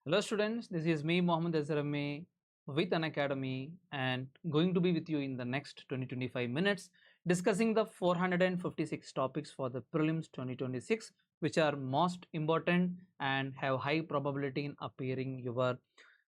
Hello students, this is me Mohamed Azhar M A with Unacademy and going to be with you in the next 20-25 minutes discussing the 456 topics for the prelims 2026 which are most important and have high probability in appearing your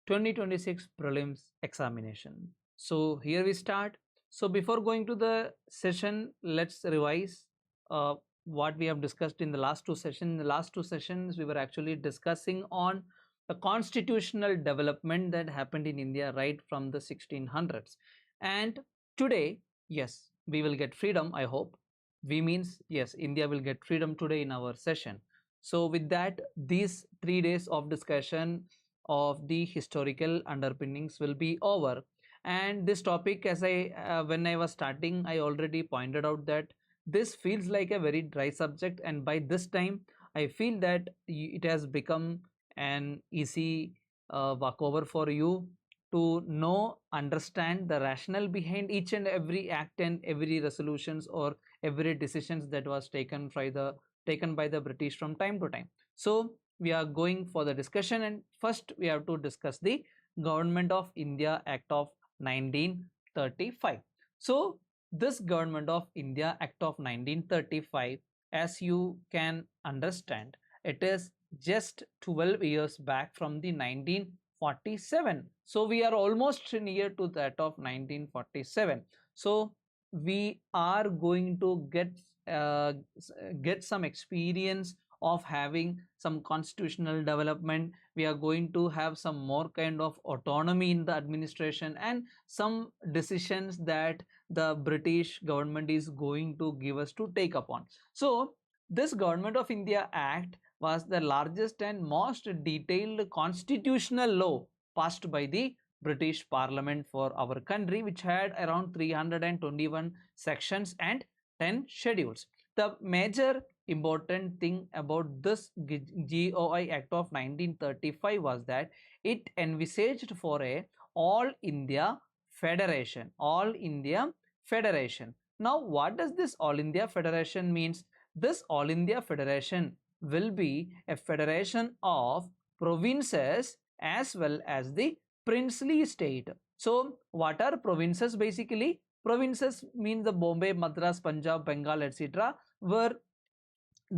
2026 prelims examination. So here we start. So before going to the session, let's revise what we have discussed in the last two sessions. In the last two sessions, we were actually discussing on the constitutional development that happened in India right from the 1600s. And today, yes, we will get freedom, I hope. We means, yes, India will get freedom today in our session. So with that, these 3 days of discussion of the historical underpinnings will be over. And this topic, as when I was starting, I already pointed out that this feels like a very dry subject, and by this time I feel that it has become an easy walkover for you to know, understand the rationale behind each and every act and every resolutions or every decisions that was taken by the British from time to time. So we are going for the discussion, and first we have to discuss the Government of India Act of 1935. So this Government of India Act of 1935, as you can understand, it is just 12 years back from the 1947. So we are almost near to that of 1947. So we are going to get some experience of having some constitutional development. We are going to have some more kind of autonomy in the administration and some decisions that the British government is going to give us to take upon. So this Government of India Act was the largest and most detailed constitutional law passed by the British Parliament for our country, which had around 321 sections and 10 schedules. The major important thing about this GOI Act of 1935 was that it envisaged for a all India federation. All India federation. Now, what does this all India federation means? This all India federation will be a federation of provinces as well as the princely state. So what are provinces? Basically, provinces means the Bombay, Madras, Punjab, Bengal, etc., were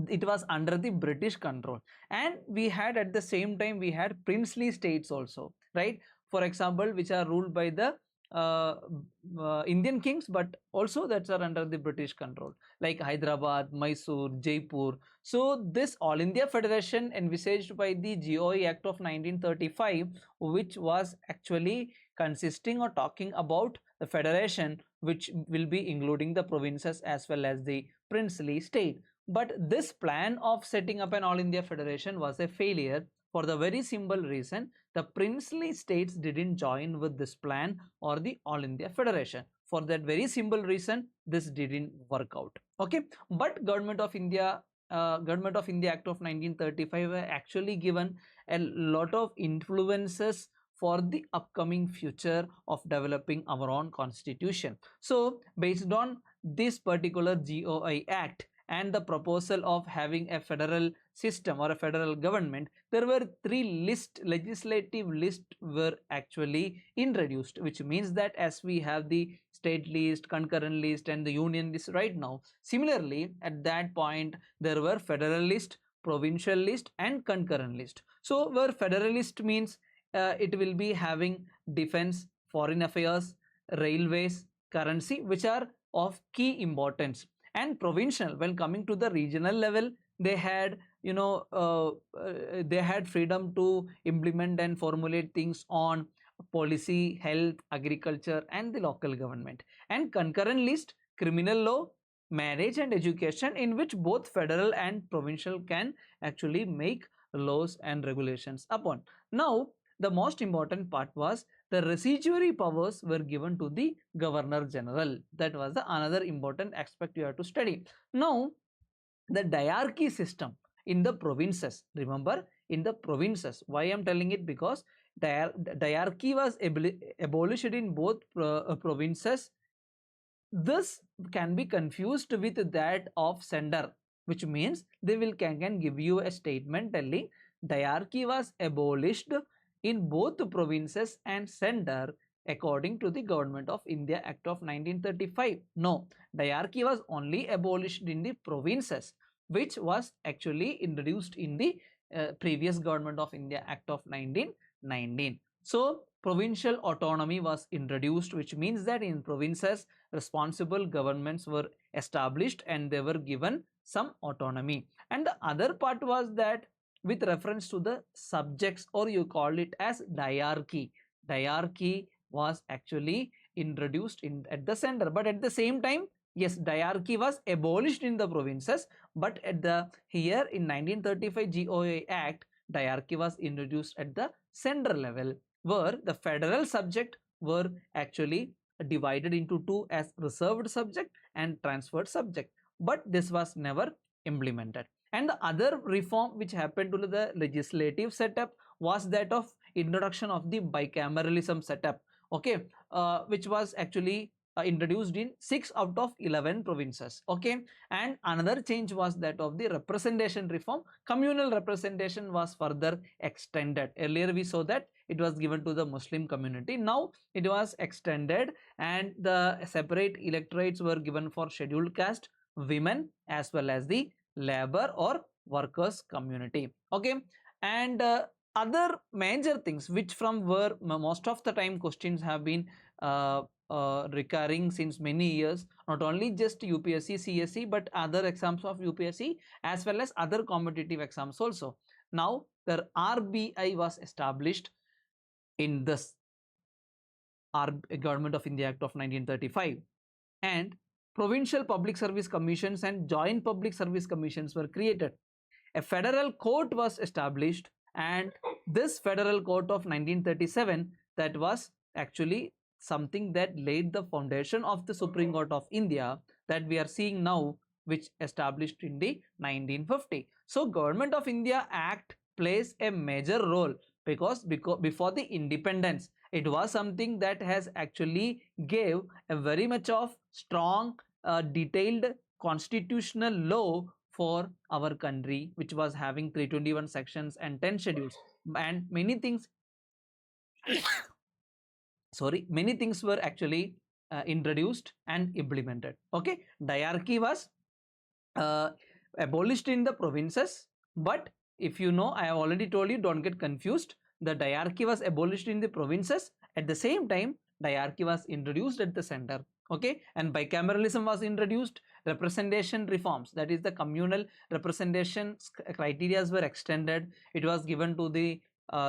it was under the British control. And we had at the same time we had princely states also, right? For example, which are ruled by the uh, Indian kings, but also that are under the British control, like Hyderabad, Mysore, Jaipur. So this All India Federation envisaged by the GOI Act of 1935, which was actually consisting or talking about the federation, which will be including the provinces as well as the princely state. But this plan of setting up an All India Federation was a failure for the very simple reason the princely states didn't join with this plan or the All India Federation. For that very simple reason, this didn't work out. Okay, but Government of India Act of 1935 actually given a lot of influences for the upcoming future of developing our own constitution. So based on this particular GOI Act and the proposal of having a federal system or a federal government, there were legislative lists were actually introduced, which means that as we have the state list, concurrent list, and the union list right now, similarly at that point there were federal list, provincial list, and concurrent list. So where federalist means it will be having defense, foreign affairs, railways, currency, which are of key importance. And provincial, when coming to the regional level, they had they had freedom to implement and formulate things on policy, health, agriculture, and the local government. And concurrent list, criminal law, marriage, and education, in which both federal and provincial can actually make laws and regulations upon. Now the most important part was the residuary powers were given to the governor general. That was the another important aspect you have to study. Now the diarchy system in the provinces, remember, in the provinces, why I am telling it, because diarchy was abolished in both provinces. This can be confused with that of sender, which means they will can give you a statement telling diarchy was abolished in both provinces and center according to the Government of India Act of 1935. No, diarchy was only abolished in the provinces, which was actually introduced in the previous Government of India Act of 1919. So provincial autonomy was introduced, which means that in provinces responsible governments were established and they were given some autonomy. And the other part was that with reference to the subjects, or you call it as diarchy. Diarchy was actually introduced at the center, but at the same time, yes, diarchy was abolished in the provinces, but at the here in 1935 GOA Act, diarchy was introduced at the center level, where the federal subject were actually divided into two as reserved subject and transferred subject, but this was never implemented. And the other reform which happened to the legislative setup was that of introduction of the bicameralism setup, okay, which was actually introduced in 6 out of 11 provinces, okay. And another change was that of the representation reform. Communal representation was further extended. Earlier we saw that it was given to the Muslim community. Now it was extended, and the separate electorates were given for scheduled caste, women, as well as the labor or workers community, okay. And other major things which from where most of the time questions have been recurring since many years, not only just UPSC CSE but other exams of UPSC as well as other competitive exams also. Now the RBI was established in this Government of India Act of 1935, and provincial public service commissions and joint public service commissions were created. A federal court was established, and this federal court of 1937, that was actually something that laid the foundation of the Supreme Court of India that we are seeing now, which established in the 1950. So Government of India Act plays a major role because before the independence, it was something that has actually gave a very much of strong detailed constitutional law for our country, which was having 321 sections and 10 schedules, and many things sorry, many things were actually introduced and implemented, okay. Diarchy was abolished in the provinces, but if you know, I have already told you, don't get confused. The diarchy was abolished in the provinces. At the same time, diarchy was introduced at the center, okay. And bicameralism was introduced. Representation reforms, that is the communal representation criteria were extended. It was given to the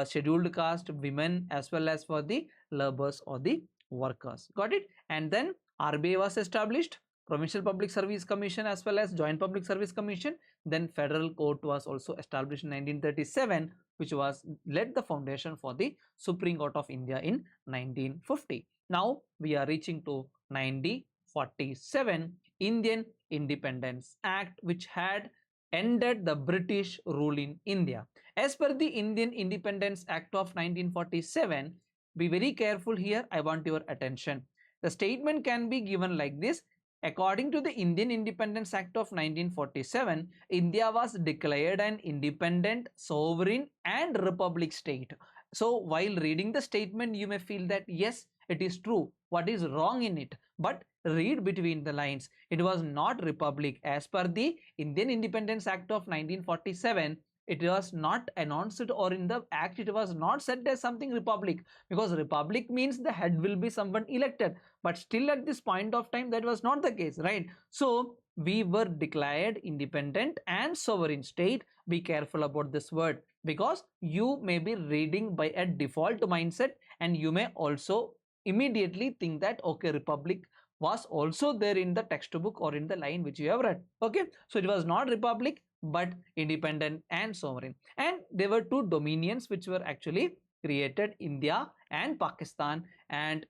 scheduled caste, women, as well as for the laborers or the workers. Got it? And then RBI was established, Provincial Public Service Commission as well as Joint Public Service Commission. Then Federal Court was also established in 1937, which was laid the foundation for the Supreme Court of India in 1950. Now we are reaching to 1947, Indian Independence Act, which had ended the British rule in India. As per the Indian Independence Act of 1947, be very careful here, I want your attention. The statement can be given like this: according to the Indian Independence Act of 1947, India was declared an independent, sovereign and republic state. So while reading the statement, you may feel that yes, it is true. What is wrong in it? But read between the lines. It was not republic. As per the Indian Independence Act of 1947, it was not announced, or in the act it was not said as something republic, because republic means the head will be someone elected, but still at this point of time that was not the case, right? So we were declared independent and sovereign state. Be careful about this word, because you may be reading by a default mindset and you may also immediately think that okay, republic was also there in the textbook or in the line which you have read, okay. So it was not republic but independent and sovereign. And there were two dominions which were actually created, India and Pakistan, and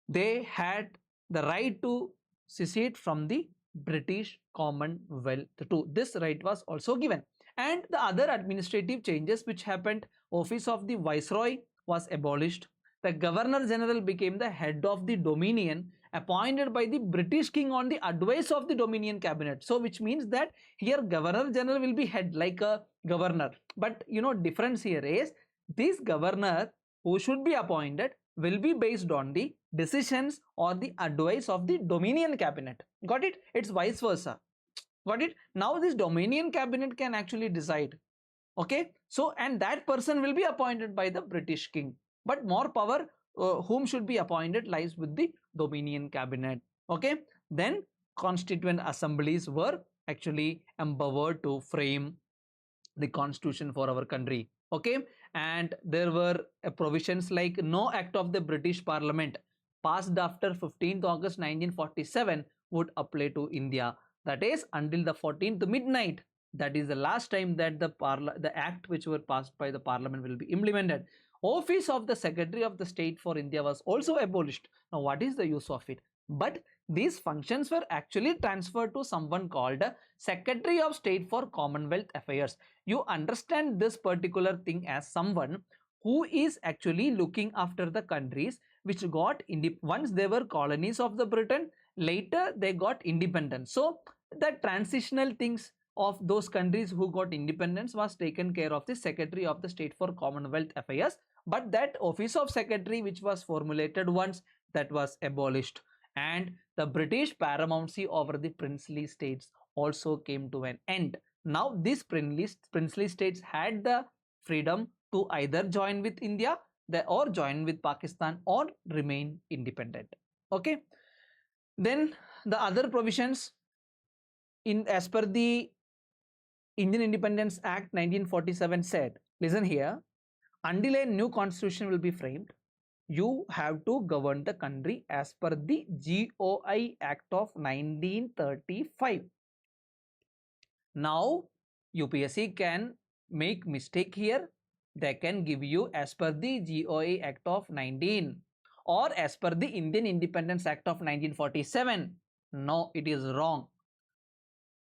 they had the right to secede from the British Commonwealth too. This right was also given. And the other administrative changes which happened: office of the Viceroy was abolished. The Governor General became the head of the Dominion, appointed by the British king on the advice of the Dominion cabinet. So which means that here Governor General will be head like a governor. But difference here is this governor who should be appointed will be based on the decisions or the advice of the Dominion cabinet. Got it? It's vice versa. Got it? Now this Dominion cabinet can actually decide. Okay, so and that person will be appointed by the British king, but more power whom should be appointed lies with the Dominion cabinet. Okay, then constituent assemblies were actually empowered to frame the constitution for our country. Okay, and there were provisions like no act of the British Parliament passed after 15th August 1947 would apply to India. That is until the 14th midnight. That is the last time that the act which were passed by the Parliament will be implemented. Office of the Secretary of the State for India was also abolished. Now, what is the use of it? But these functions were actually transferred to someone called Secretary of State for Commonwealth Affairs. You understand this particular thing as someone who is actually looking after the countries which got once they were colonies of the Britain, later they got independence. So the transitional things of those countries who got independence was taken care of the Secretary of the State for Commonwealth Affairs, but that office of secretary which was formulated once, that was abolished, and the British paramountcy over the princely states also came to an end. Now these princely states had the freedom to either join with India or join with Pakistan or remain independent. Okay, then the other provisions as per the Indian Independence Act 1947 said, listen here, until a new constitution will be framed, you have to govern the country as per the GOI Act of 1935. Now, UPSC can make mistake here. They can give you as per the GOI Act of 19 or as per the Indian Independence Act of 1947. No, it is wrong.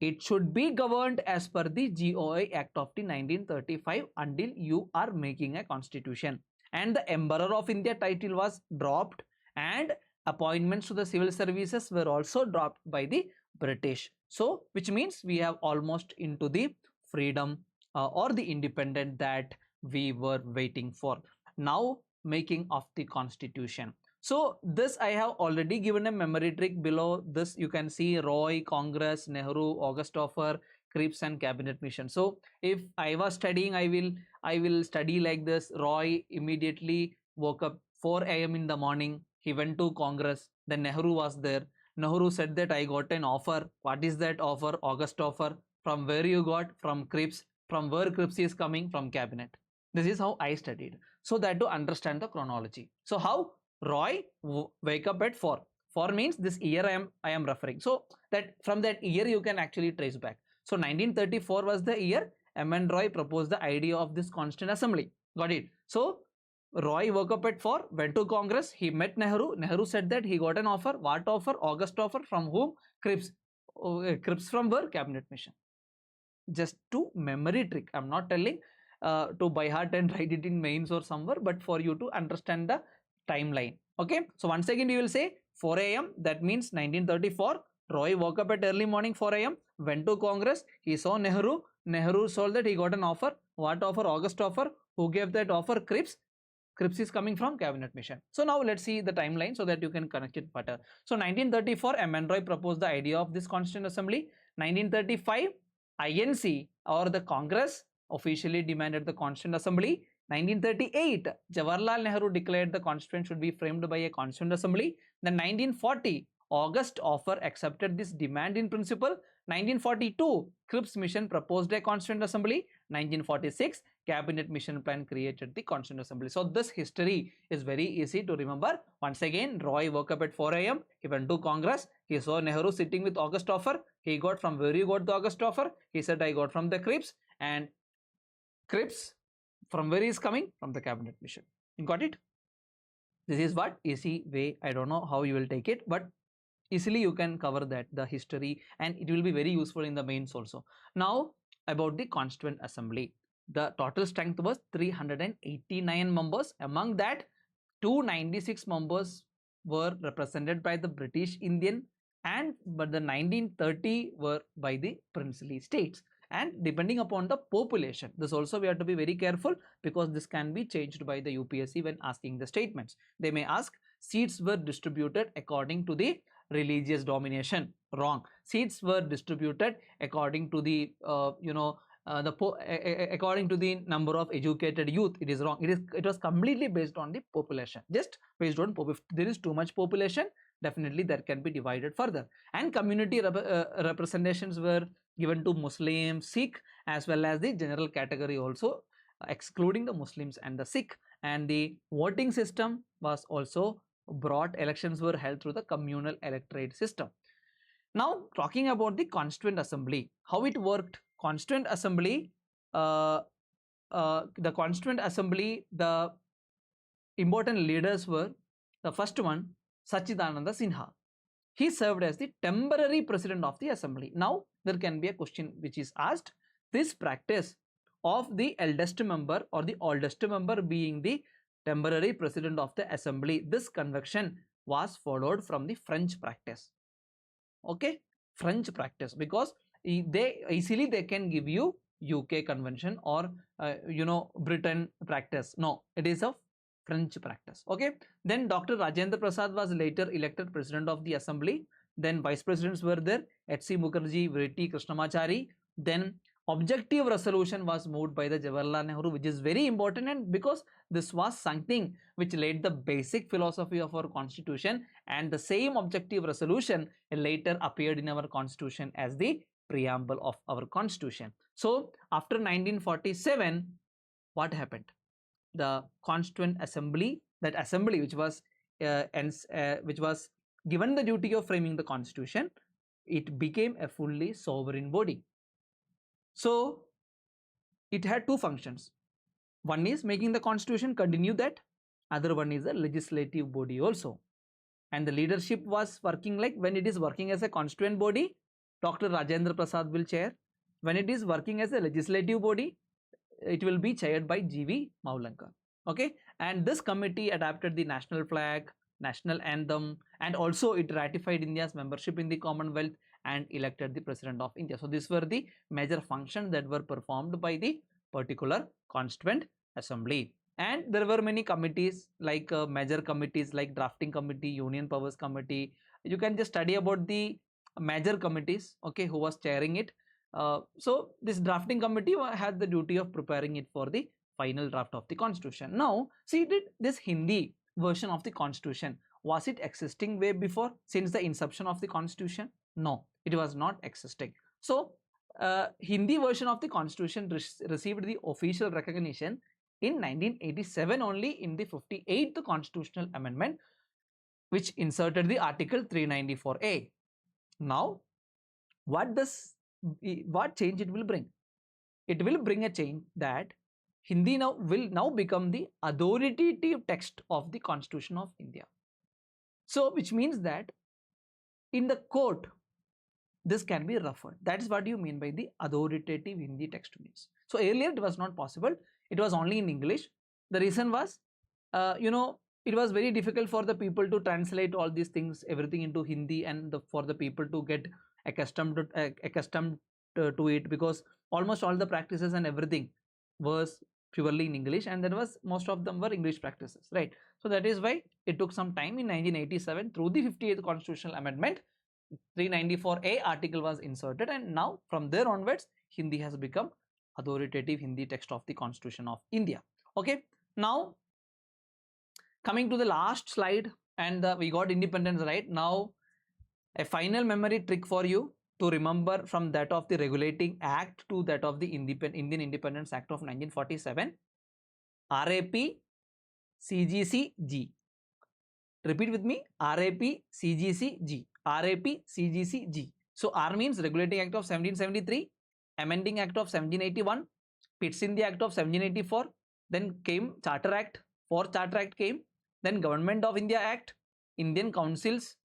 It should be governed as per the GOI Act of the 1935 until you are making a constitution. And the Emperor of India title was dropped, and appointments to the civil services were also dropped by the British. So which means we have almost into the freedom or the independence that we were waiting for. Now making of the constitution. So this I have already given a memory trick. Below this you can see Roy, Congress, Nehru, August Offer, Cripps and cabinet mission. So if I was studying, I will study like this. Roy immediately woke up 4 a.m. in the morning. He went to Congress. Then Nehru was there. Nehru said that I got an offer. What is that offer? August Offer. From where you got? From Cripps. From where Cripps is coming? From cabinet. This is how I studied, so that to understand the chronology. So how Roy wake up at 4. 4 means this year I am referring. So that from that year you can actually trace back. So 1934 was the year M. N. Roy proposed the idea of this Constituent Assembly. Got it? So Roy woke up at 4, went to Congress. He met Nehru. Nehru said that he got an offer. What offer? August Offer. From whom? Cripps. Cripps from where? Cabinet mission. Just to memory trick. I'm not telling to by heart and write it in mains or somewhere, but for you to understand the timeline. Okay, so once again you will say 4 a.m. that means 1934. Roy woke up at early morning 4 a.m. went to Congress. He saw Nehru. Nehru saw that he got an offer. What offer? August Offer. Who gave that offer? Cripps. Cripps is coming from cabinet mission. So now let's see the timeline so that you can connect it better. So 1934 M. N. Roy proposed the idea of this Constituent Assembly. 1935 INC or the Congress officially demanded the Constituent Assembly. 1938 Jawaharlal Nehru declared the constitution should be framed by a Constituent Assembly. Then 1940 August Offer accepted this demand in principle. 1942 Cripps mission proposed a Constituent Assembly. 1946 Cabinet Mission Plan created the Constituent Assembly. So this history is very easy to remember. Once again, Roy woke up at 4 a.m. He went to Congress. He saw Nehru sitting with August Offer. He got from where you got the August Offer? He said I got from the Cripps, and Cripps from where he is coming? From the cabinet mission. You got it? This is what easy way. I don't know how you will take it, but easily you can cover that, the history, and it will be very useful in the mains also. Now about the Constituent Assembly. The total strength was 389 members. Among that, 296 members were represented by the British Indian, but the 1930 were by the princely states. And depending upon the population, this also we have to be very careful, because this can be changed by the UPSC when asking the statements. They may ask seats were distributed according to the religious domination. Wrong. Seats were distributed according to the according to the number of educated youth. It is wrong. It was completely based on the population, just based on if there is too much population, definitely that can be divided further. And community representations were given to Muslim, Sikh, as well as the general category also, excluding the Muslims and the Sikh. And the voting system was also brought. Elections were held through the communal electorate system. Now, talking about the Constituent Assembly, how it worked. Constituent Assembly, the Constituent Assembly, the important leaders were, the first one, Sachidananda Sinha. He served as the temporary president of the assembly. Now, there can be a question which is asked. This practice of the eldest member or the oldest member being the temporary president of the assembly, this convention was followed from the French practice. Okay, French practice, because they can give you UK convention or Britain practice. No, it is a French practice. Okay, then Dr. Rajendra Prasad was later elected president of the assembly. Then vice presidents were there, H.C. Mukherjee, Virti Krishnamachari. Then objective resolution was moved by the Jawaharlal Nehru, which is very important, and because this was something which laid the basic philosophy of our constitution, and the same objective resolution later appeared in our constitution as the preamble of our constitution. So after 1947, what happened? The Constituent Assembly, that assembly which was given the duty of framing the constitution, it became a fully sovereign body. So it had two functions. One is making the constitution, continue that. Other one is a legislative body also. And the leadership was working like, when it is working as a constituent body, Dr. Rajendra Prasad will chair. When it is working as a legislative body, it will be chaired by G.V. Maulanka. Okay, and this committee adopted the national flag, national anthem, and also it ratified India's membership in the Commonwealth and elected the President of India. So these were the major functions that were performed by the particular Constituent Assembly. And there were many committees, like major committees like Drafting Committee, Union Powers Committee. You can just study about the major committees, okay, who was chairing it. So this Drafting Committee had the duty of preparing it for the final draft of the constitution. Now, see, did this Hindi version of the constitution, was it existing way before, since the inception of the constitution? No, it was not existing. So Hindi version of the constitution received the official recognition in 1987 only, in the 58th constitutional amendment, which inserted the article 394A. Now, what change it will bring? It will bring a change that Hindi will now become the authoritative text of the Constitution of India. So, which means that in the court, this can be referred. That is what you mean by the authoritative Hindi text means. So earlier it was not possible. It was only in English. The reason was, it was very difficult for the people to translate all these things, everything into Hindi, and for the people to get accustomed to it, because almost all the practices and everything was purely in English, and there was, most of them were English practices, right? So that is why it took some time. In 1987, through the 58th constitutional amendment, 394A article was inserted, and now from there onwards, Hindi has become authoritative Hindi text of the Constitution of India. Okay, now coming to the last slide, and we got independence, right? Now a final memory trick for you to remember, from that of the Regulating Act to that of the Indian Independence Act of 1947, RAP CGC G. Repeat with me, RAP CGC G. RAP CGC G. So R means Regulating Act of 1773, Amending Act of 1781, Pitt's India Act of 1784, then came Charter Act, 4th Charter Act came, then Government of India Act, Indian Councils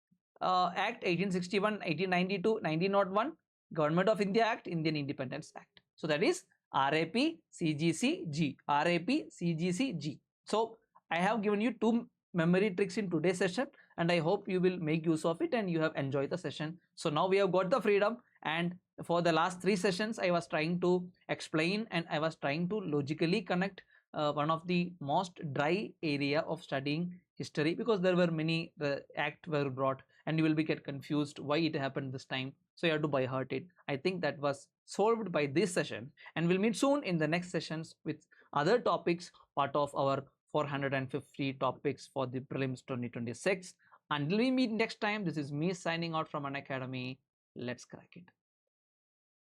Act 1861, 1892, 1901, Government of India Act, Indian Independence Act. So that is RAP CGC G. RAP CGC G. So I have given you two memory tricks in today's session. and I hope you will make use of it and you have enjoyed the session. So now we have got the freedom, and for the last 3 sessions I was trying to explain and I was trying to logically connect one of the most dry area of studying history, because there were many act were brought and you will be get confused why it happened this time, so you have to by heart it. I think that was solved by this session, and we'll meet soon in the next sessions with other topics, part of our 450 topics for the prelims 2026. Until we meet next time, this is me signing out from Unacademy. Let's crack it.